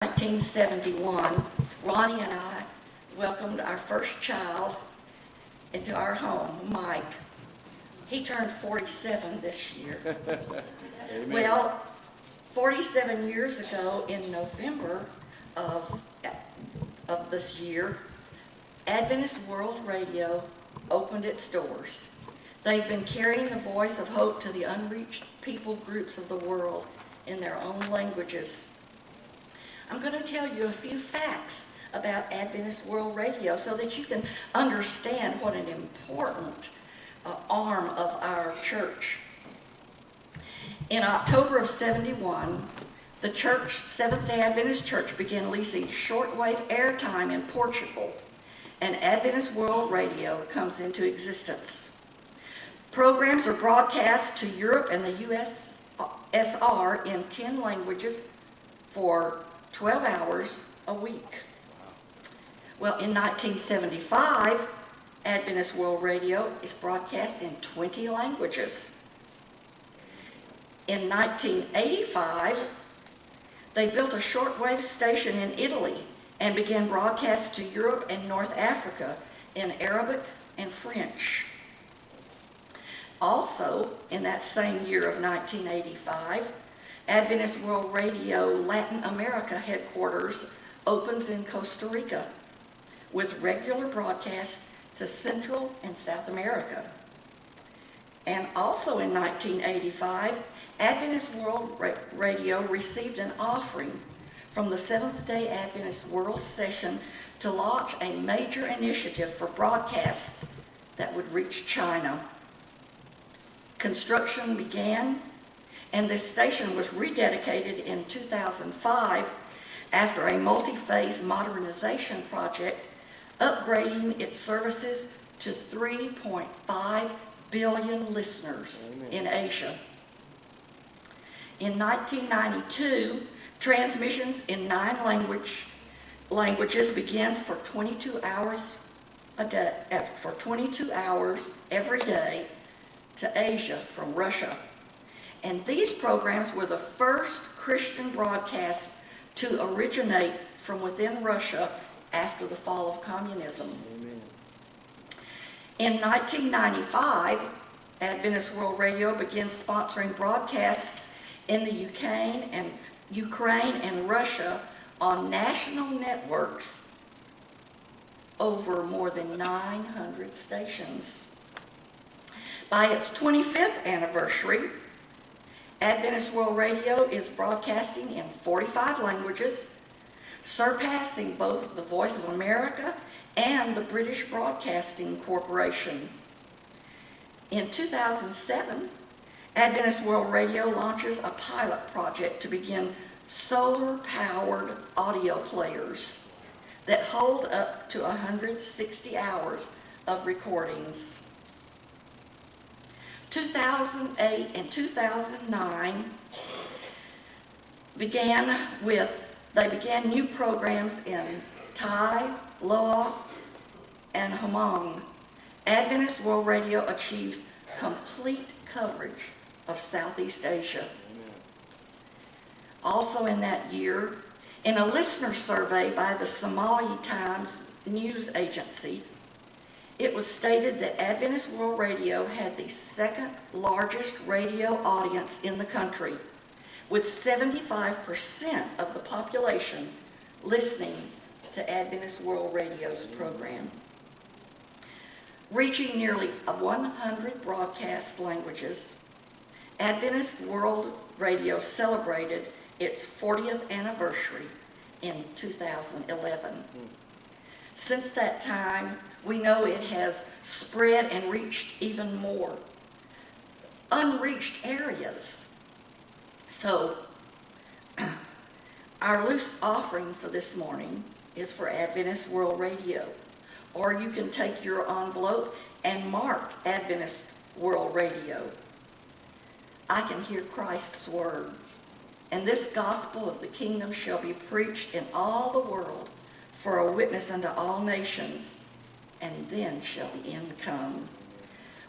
1971, Ronnie and I welcomed our first child into our home, Mike. He turned 47 this year. Amen. Well, 47 years ago in November of this year, Adventist World Radio opened its doors. They've been carrying the voice of hope to the unreached people groups of the world in their own languages. I'm going to tell you a few facts about Adventist World Radio so that you can understand what an important arm of our church. In October of '71, the church, Seventh-day Adventist Church, began leasing shortwave airtime in Portugal, and Adventist World Radio comes into existence. Programs are broadcast to Europe and the USSR in 10 languages for 12 hours a week. Well, in 1975, Adventist World Radio is broadcast in 20 languages. In 1985, they built a shortwave station in Italy and began broadcasts to Europe and North Africa in Arabic and French. Also, in that same year of 1985, Adventist World Radio Latin America headquarters opens in Costa Rica with regular broadcasts to Central and South America. And also in 1985, Adventist World Radio received an offering from the Seventh-day Adventist World Session to launch a major initiative for broadcasts that would reach China. Construction began, and this station was rededicated in 2005 after a multi-phase modernization project, upgrading its services to 3.5 billion listeners in Asia. In 1992, transmissions in 9 languages begins for 22 hours every day to Asia from Russia. And these programs were the first Christian broadcasts to originate from within Russia after the fall of communism. Amen. In 1995, Adventist World Radio began sponsoring broadcasts in the Ukraine and Russia on national networks over more than 900 stations. By its 25th anniversary, Adventist World Radio is broadcasting in 45 languages, surpassing both the Voice of America and the British Broadcasting Corporation. In 2007, Adventist World Radio launches a pilot project to begin solar-powered audio players that hold up to 160 hours of recordings. 2008 and 2009 they began new programs in Thai, Laos, and Hmong. Adventist World Radio achieves complete coverage of Southeast Asia. Amen. Also in that year, in a listener survey by the Somali Times news agency, it was stated that Adventist World Radio had the second largest radio audience in the country, with 75% of the population listening to Adventist World Radio's program. Reaching nearly 100 broadcast languages, Adventist World Radio celebrated its 40th anniversary in 2011. Since that time, we know it has spread and reached even more unreached areas. So, our loose offering for this morning is for Adventist World Radio. Or you can take your envelope and mark Adventist World Radio. I can hear Christ's words, and this gospel of the kingdom shall be preached in all the world for a witness unto all nations, and then shall the end come.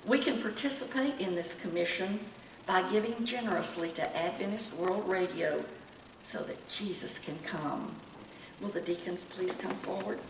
We can participate in this commission by giving generously to Adventist World Radio so that Jesus can come. Will the deacons please come forward?